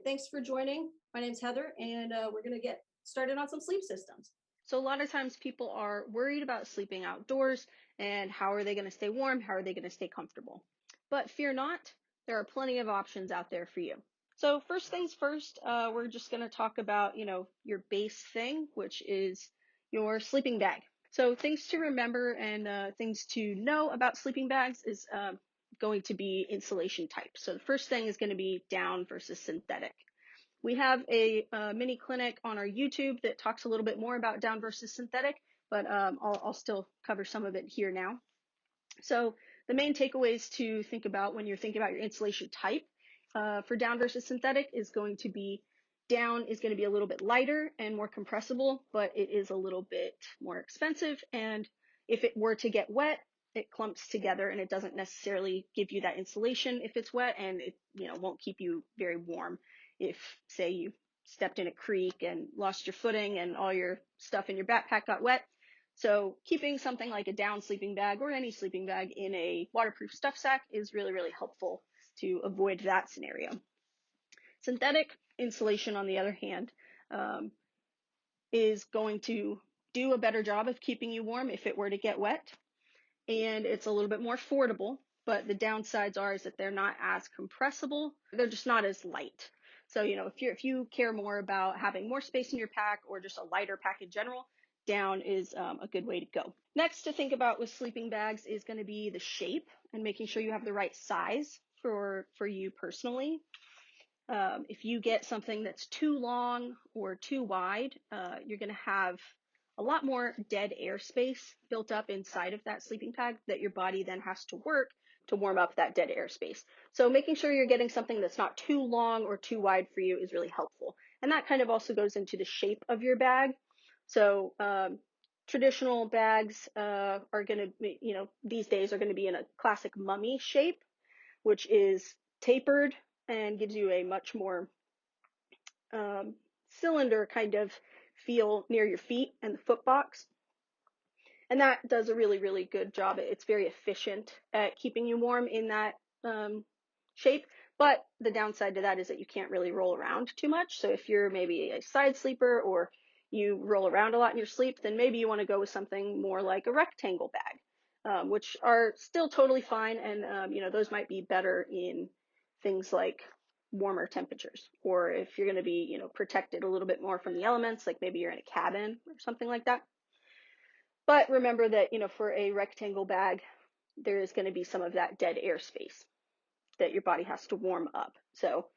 Thanks for joining. My name's Heather, and we're going to get started on some sleep systems. So a lot of times people are worried about sleeping outdoors and how are they going to stay warm? How are they going to stay comfortable? But fear not, there are plenty of options out there for you. So first things first, we're just going to talk about, your base thing, which is your sleeping bag. So things to remember and things to know about sleeping bags is going to be insulation type. So the first thing is going to be down versus synthetic. We have a mini clinic on our YouTube that talks a little bit more about down versus synthetic, but I'll still cover some of it here now. So the main takeaways to think about when you're thinking about your insulation type for down versus synthetic is going to be down is going to be a little bit lighter and more compressible, but it is a little bit more expensive. And if it were to get wet, it clumps together and it doesn't necessarily give you that insulation if it's wet, and it won't keep you very warm if, say, you stepped in a creek and lost your footing and all your stuff in your backpack got wet. So keeping something like a down sleeping bag or any sleeping bag in a waterproof stuff sack is really, really helpful to avoid that scenario. Synthetic insulation, on the other hand, is going to do a better job of keeping you warm if it were to get wet, and it's a little bit more affordable. But the downsides are is that they're not as compressible. They're just not as light. So, if you care more about having more space in your pack or just a lighter pack in general, down is a good way to go. Next to think about with sleeping bags is going to be the shape and making sure you have the right size for you personally. If you get something that's too long or too wide, you're going to have a lot more dead air space built up inside of that sleeping bag that your body then has to work to warm up that dead air space. So making sure you're getting something that's not too long or too wide for you is really helpful. And that kind of also goes into the shape of your bag. So traditional bags are going to, these days are going to be in a classic mummy shape, which is tapered and gives you a much more cylinder kind of feel near your feet and the foot box. And that does a really, really good job. It's very efficient at keeping you warm in that shape. But the downside to that is that you can't really roll around too much. So if you're maybe a side sleeper or you roll around a lot in your sleep, then maybe you want to go with something more like a rectangle bag, which are still totally fine. And, those might be better in things like warmer temperatures, or if you're going to be, protected a little bit more from the elements, like maybe you're in a cabin or something like that. But remember that, for a rectangle bag, there is going to be some of that dead air space that your body has to warm up. So,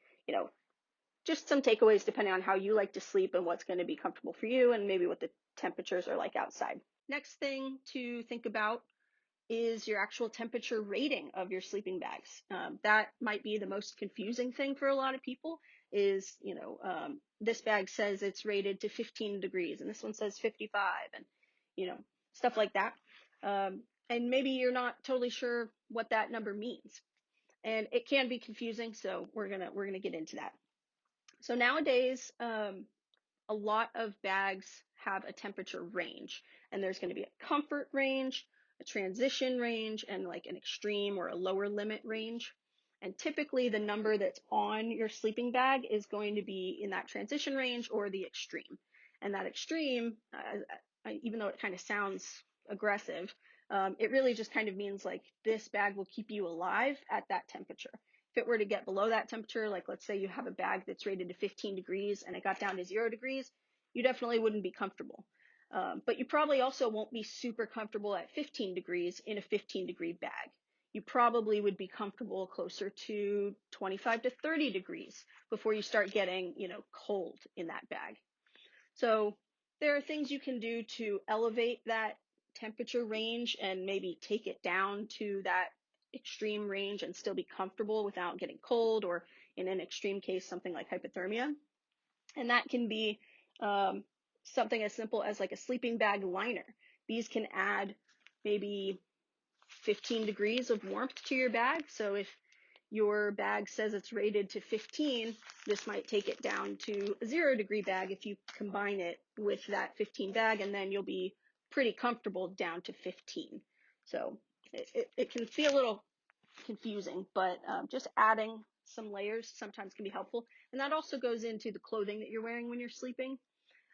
just some takeaways depending on how you like to sleep and what's going to be comfortable for you and maybe what the temperatures are like outside. Next thing to think about is your actual temperature rating of your sleeping bags. That might be the most confusing thing for a lot of people is, this bag says it's rated to 15 degrees and this one says 55 and, stuff like that. And maybe you're not totally sure what that number means. And it can be confusing, so we're gonna get into that. So nowadays, a lot of bags have a temperature range, and there's going to be a comfort range, a transition range, and like an extreme or a lower limit range. And typically the number that's on your sleeping bag is going to be in that transition range or the extreme. And that extreme, even though it kind of sounds aggressive, it really just kind of means like this bag will keep you alive at that temperature. If it were to get below that temperature, like let's say you have a bag that's rated to 15 degrees and it got down to 0 degrees, you definitely wouldn't be comfortable. But you probably also won't be super comfortable at 15 degrees in a 15-degree bag. You probably would be comfortable closer to 25 to 30 degrees before you start getting, cold in that bag. So there are things you can do to elevate that temperature range and maybe take it down to that extreme range and still be comfortable without getting cold, or in an extreme case, something like hypothermia. And that can be something as simple as like a sleeping bag liner. These can add maybe 15 degrees of warmth to your bag. So if your bag says it's rated to 15, this might take it down to a 0 degree bag if you combine it with that 15 bag, and then you'll be pretty comfortable down to 15. So it can feel a little confusing, but just adding some layers sometimes can be helpful. And that also goes into the clothing that you're wearing when you're sleeping.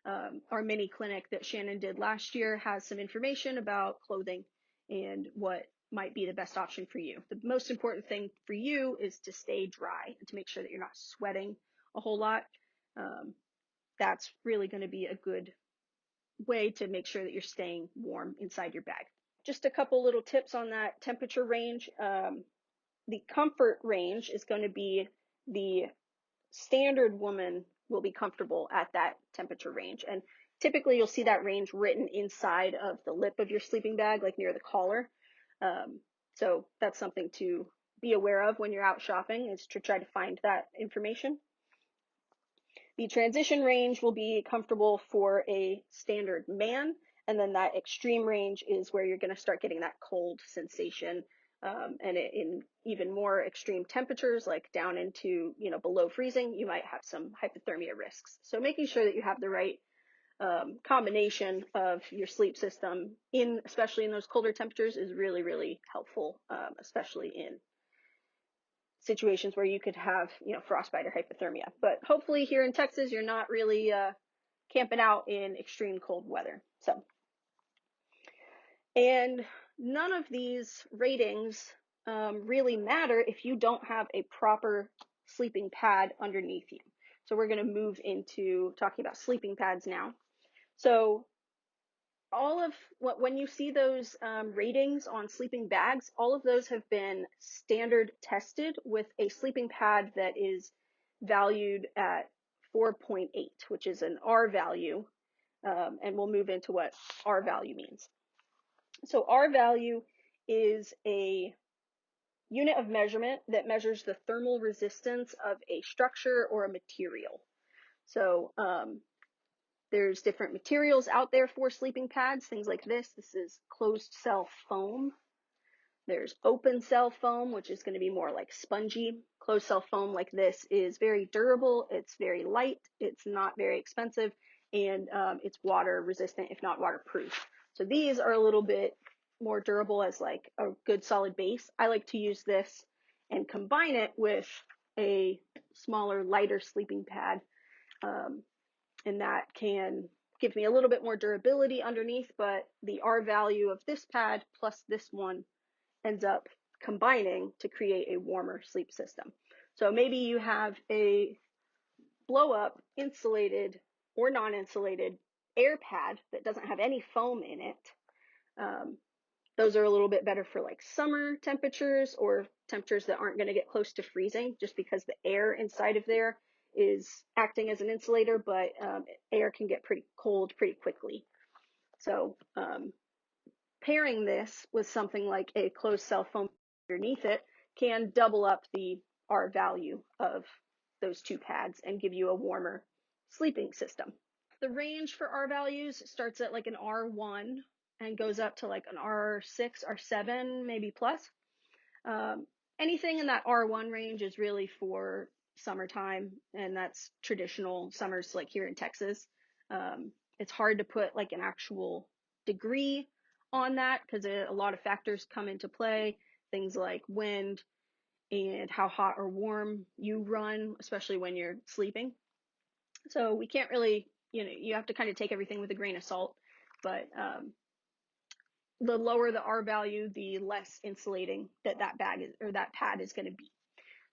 Our mini clinic that Shannon did last year has some information about clothing and what might be the best option for you. The most important thing for you is to stay dry and to make sure that you're not sweating a whole lot. That's really going to be a good way to make sure that you're staying warm inside your bag. Just a couple little tips on that temperature range. The comfort range is going to be the standard woman will be comfortable at that temperature range. And typically you'll see that range written inside of the lip of your sleeping bag, like near the collar. So that's something to be aware of when you're out shopping, is to try to find that information. The transition range will be comfortable for a standard man, and then that extreme range is where you're going to start getting that cold sensation, and in even more extreme temperatures, like down into, below freezing, you might have some hypothermia risks. So making sure that you have the right combination of your sleep system, especially in those colder temperatures, is really, really helpful, especially in situations where you could have, frostbite or hypothermia. But hopefully here in Texas, you're not really camping out in extreme cold weather. And none of these ratings really matter if you don't have a proper sleeping pad underneath you. So we're going to move into talking about sleeping pads now. So when you see those ratings on sleeping bags, all of those have been standard tested with a sleeping pad that is valued at 4.8, which is an R value, and we'll move into what R value means. So R value is a unit of measurement that measures the thermal resistance of a structure or a material. So there's different materials out there for sleeping pads, things like this. This is closed cell foam. There's open cell foam, which is going to be more like spongy. Closed cell foam like this is very durable. It's very light. It's not very expensive, and it's water resistant, if not waterproof. So these are a little bit more durable as like a good solid base. I like to use this and combine it with a smaller, lighter sleeping pad. And that can give me a little bit more durability underneath, but the R value of this pad plus this one ends up combining to create a warmer sleep system. So maybe you have a blow up insulated or non-insulated air pad that doesn't have any foam in it. Those are a little bit better for like summer temperatures or temperatures that aren't going to get close to freezing, just because the air inside of there is acting as an insulator, but air can get pretty cold pretty quickly. So pairing this with something like a closed cell foam underneath it can double up the R value of those two pads and give you a warmer sleeping system. The range for R values starts at like an R1 and goes up to like an R6, R7, maybe plus. Anything in that R1 range is really for summertime, and that's traditional summers like here in Texas. It's hard to put like an actual degree on that because a lot of factors come into play, things like wind and how hot or warm you run, especially when you're sleeping. So we can't really, you have to kind of take everything with a grain of salt, but the lower the R value, the less insulating that bag is, or that pad is going to be.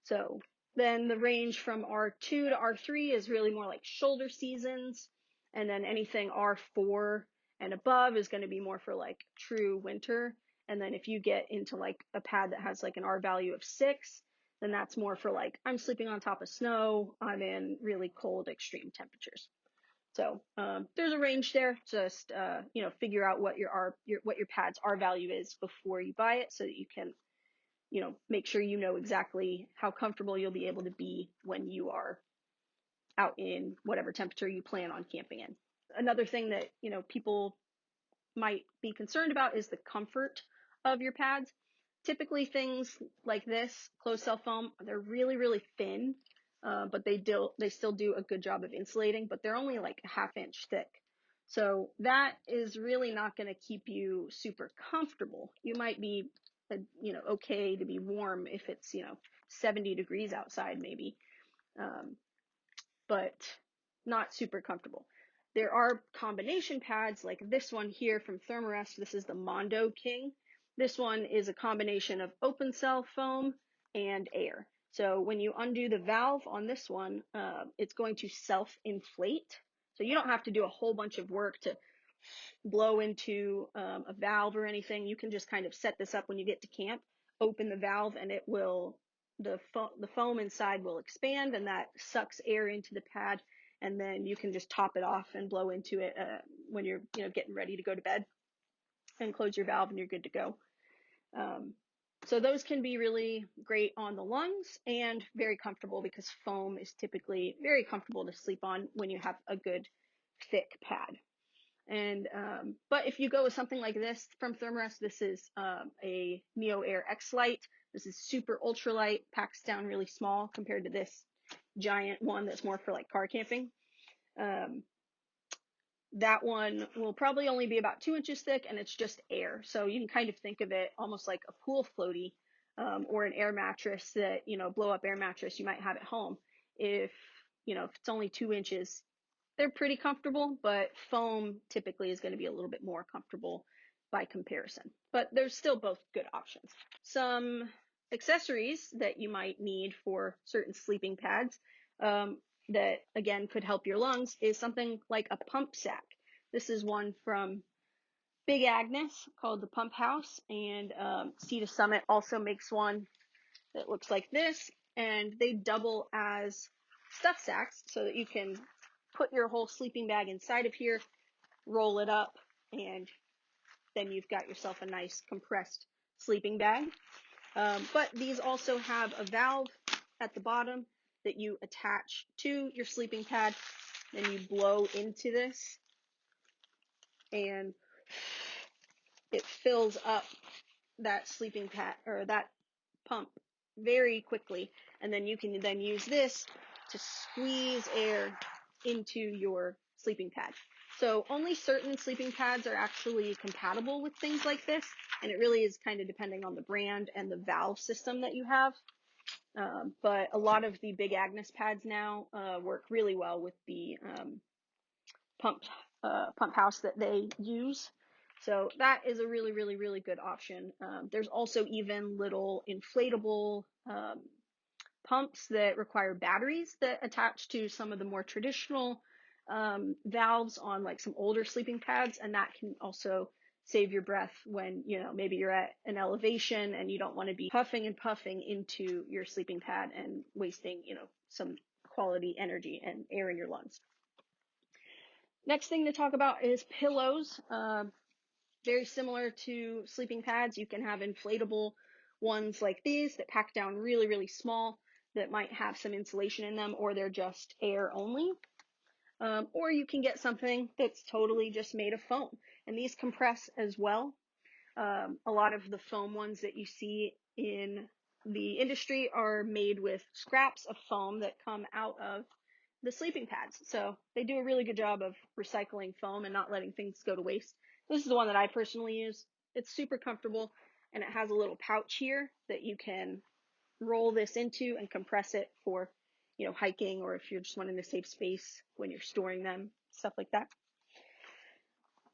So then the range from R2 to R3 is really more like shoulder seasons. And then anything R4 and above is going to be more for like true winter. And then if you get into like a pad that has like an R value of 6, then that's more for like, I'm sleeping on top of snow. I'm in really cold, extreme temperatures. So there's a range there. Just figure out what your pad's R value is before you buy it, so that you can make sure you know exactly how comfortable you'll be able to be when you are out in whatever temperature you plan on camping in. Another thing that people might be concerned about is the comfort of your pads. Typically things like this, closed cell foam, they're really, really thin. But they still do a good job of insulating, but they're only like a half-inch thick. So that is really not going to keep you super comfortable. You might be, okay to be warm if it's, 70 degrees outside maybe, but not super comfortable. There are combination pads like this one here from Thermarest. This is the Mondo King. This one is a combination of open cell foam and air. So when you undo the valve on this one, it's going to self-inflate. So you don't have to do a whole bunch of work to blow into a valve or anything. You can just kind of set this up when you get to camp, open the valve, and it will, the foam inside will expand, and that sucks air into the pad, and then you can just top it off and blow into it when you're getting ready to go to bed, and close your valve and you're good to go. So those can be really great on the lungs and very comfortable, because foam is typically very comfortable to sleep on when you have a good thick pad. And but if you go with something like this from Thermarest, this is a Neo Air X Lite. This is super ultralight, packs down really small compared to this giant one that's more for like car camping. That one will probably only be about 2 inches thick, and it's just air. So you can kind of think of it almost like a pool floaty, or an air mattress that, blow up air mattress you might have at home. If it's only 2 inches, they're pretty comfortable, but foam typically is going to be a little bit more comfortable by comparison. But there's still both good options. Some accessories that you might need for certain sleeping pads, that again could help your lungs, is something like a pump sack. This is one from Big Agnes called the Pump House, and Sea to Summit also makes one that looks like this, and they double as stuff sacks so that you can put your whole sleeping bag inside of here, roll it up, and then you've got yourself a nice compressed sleeping bag. But these also have a valve at the bottom that you attach to your sleeping pad. Then you blow into this, and it fills up that sleeping pad, or that pump, very quickly. And then you can then use this to squeeze air into your sleeping pad. So only certain sleeping pads are actually compatible with things like this, and it really is kind of depending on the brand and the valve system that you have. But a lot of the Big Agnes pads now work really well with the pump house that they use. So that is a really, really, really good option. There's also even little inflatable pumps that require batteries that attach to some of the more traditional valves on like some older sleeping pads, and that can also save your breath when maybe you're at an elevation and you don't want to be puffing and puffing into your sleeping pad and wasting some quality energy and air in your lungs. Next thing to talk about is pillows. Very similar to sleeping pads, you can have inflatable ones like these that pack down really, really small, that might have some insulation in them, or they're just air only. Or you can get something that's totally just made of foam, and these compress as well. A lot of the foam ones that you see in the industry are made with scraps of foam that come out of the sleeping pads. So they do a really good job of recycling foam and not letting things go to waste. This is the one that I personally use. It's super comfortable, and it has a little pouch here that you can roll this into and compress it for, hiking, or if you're just wanting a safe space when you're storing them, stuff like that.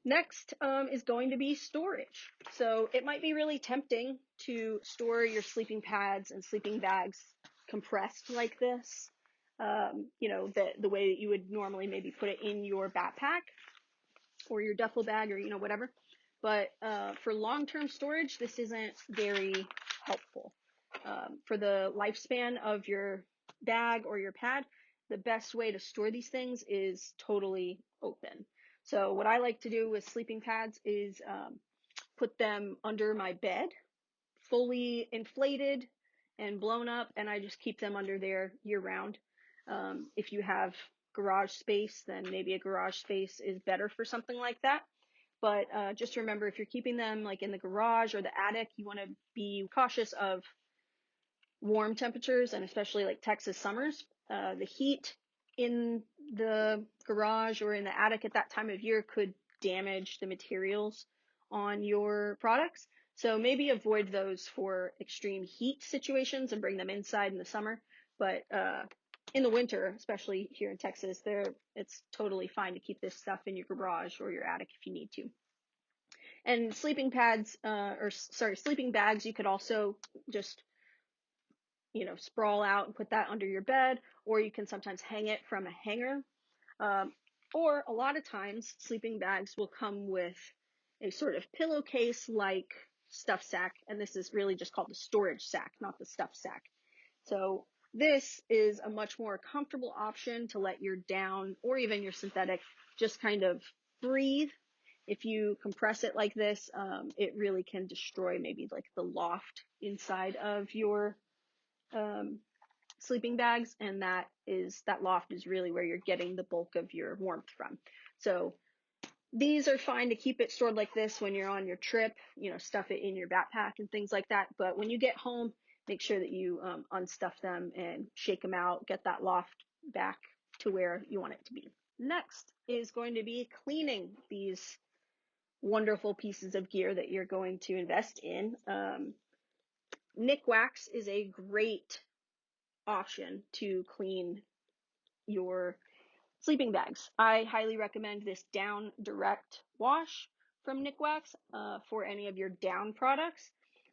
Next is going to be storage. So it might be really tempting to store your sleeping pads and sleeping bags compressed like this, the way that you would normally maybe put it in your backpack or your duffel bag, or whatever. But for long-term storage, this isn't very helpful. For the lifespan of your bag or your pad, the best way to store these things is totally open. So what I like to do with sleeping pads is put them under my bed, fully inflated and blown up, and I just keep them under there year round. If you have garage space, then maybe a garage space is better for something like that. But just remember, if you're keeping them like in the garage or the attic, you want to be cautious of warm temperatures, and especially like Texas summers. The heat in the garage or in the attic at that time of year could damage the materials on your products. So maybe avoid those for extreme heat situations and bring them inside in the summer. But in the winter, especially here in Texas, it's totally fine to keep this stuff in your garage or your attic if you need to. And sleeping bags, you could also just, sprawl out and put that under your bed, or you can sometimes hang it from a hanger. Or a lot of times, sleeping bags will come with a sort of pillowcase like stuff sack, and this is really just called the storage sack, not the stuff sack. So this is a much more comfortable option to let your down or even your synthetic just kind of breathe. If you compress it like this, it really can destroy maybe like the loft inside of your sleeping bags, and that loft is really where you're getting the bulk of your warmth from. So these are fine to keep it stored like this when you're on your trip, stuff it in your backpack and things like that. But when you get home, make sure that you unstuff them and shake them out, get that loft back to where you want it to be. Next is going to be cleaning these wonderful pieces of gear that you're going to invest in. Nick Wax is a great option to clean your sleeping bags. I highly recommend this Down Direct wash from Nick Wax for any of your down products.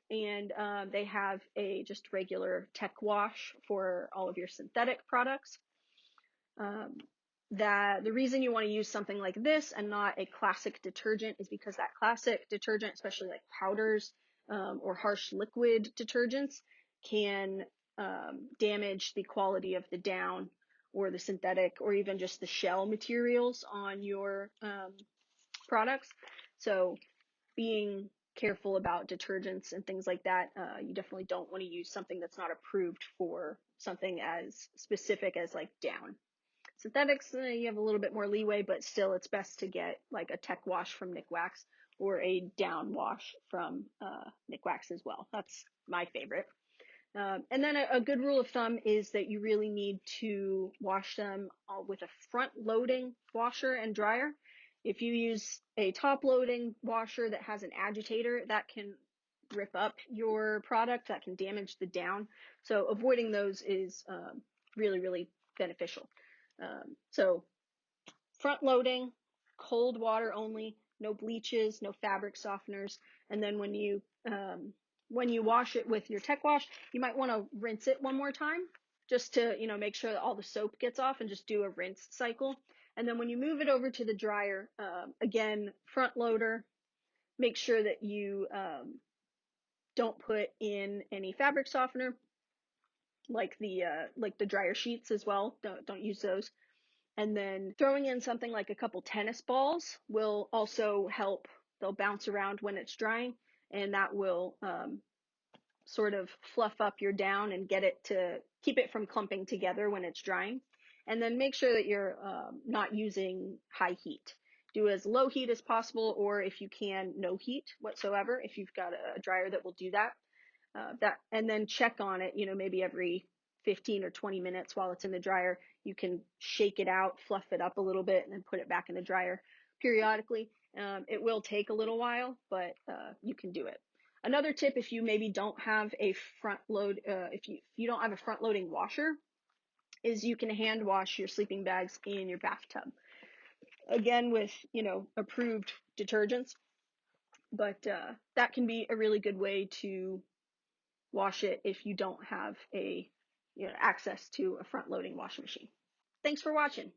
And they have a just regular tech wash for all of your synthetic products. The reason you want to use something like this and not a classic detergent is because that classic detergent, especially like powders or harsh liquid detergents, can damage the quality of the down or the synthetic or even just the shell materials on your products. So being careful about detergents and things like that, you definitely don't want to use something that's not approved for something as specific as like down. Synthetics, you have a little bit more leeway, but still it's best to get like a tech wash from Nick Wax or a down wash from Nick Wax as well. That's my favorite. And then a good rule of thumb is that you really need to wash them with a front loading washer and dryer. If you use a top loading washer that has an agitator, that can rip up your product, that can damage the down. So avoiding those is really, really beneficial. So front loading, cold water only, no bleaches, no fabric softeners. And then when you wash it with your tech wash, you might want to rinse it one more time just to, make sure that all the soap gets off, and just do a rinse cycle. And then when you move it over to the dryer, again, front loader, make sure that you don't put in any fabric softener like the dryer sheets as well. Don't use those. And then throwing in something like a couple tennis balls will also help. They'll bounce around when it's drying, and that will sort of fluff up your down and keep it from clumping together when it's drying. And then make sure that you're not using high heat. Do as low heat as possible, or if you can, no heat whatsoever, if you've got a dryer that will do that. And then check on it, maybe every 15 or 20 minutes while it's in the dryer. You can shake it out, fluff it up a little bit, and then put it back in the dryer periodically. It will take a little while, but you can do it. Another tip, if you maybe don't have a front load, if you don't have a front loading washer, is you can hand wash your sleeping bags in your bathtub. Again, with, approved detergents, but that can be a really good way to wash it if you don't have access to a front loading washing machine. Thanks for watching.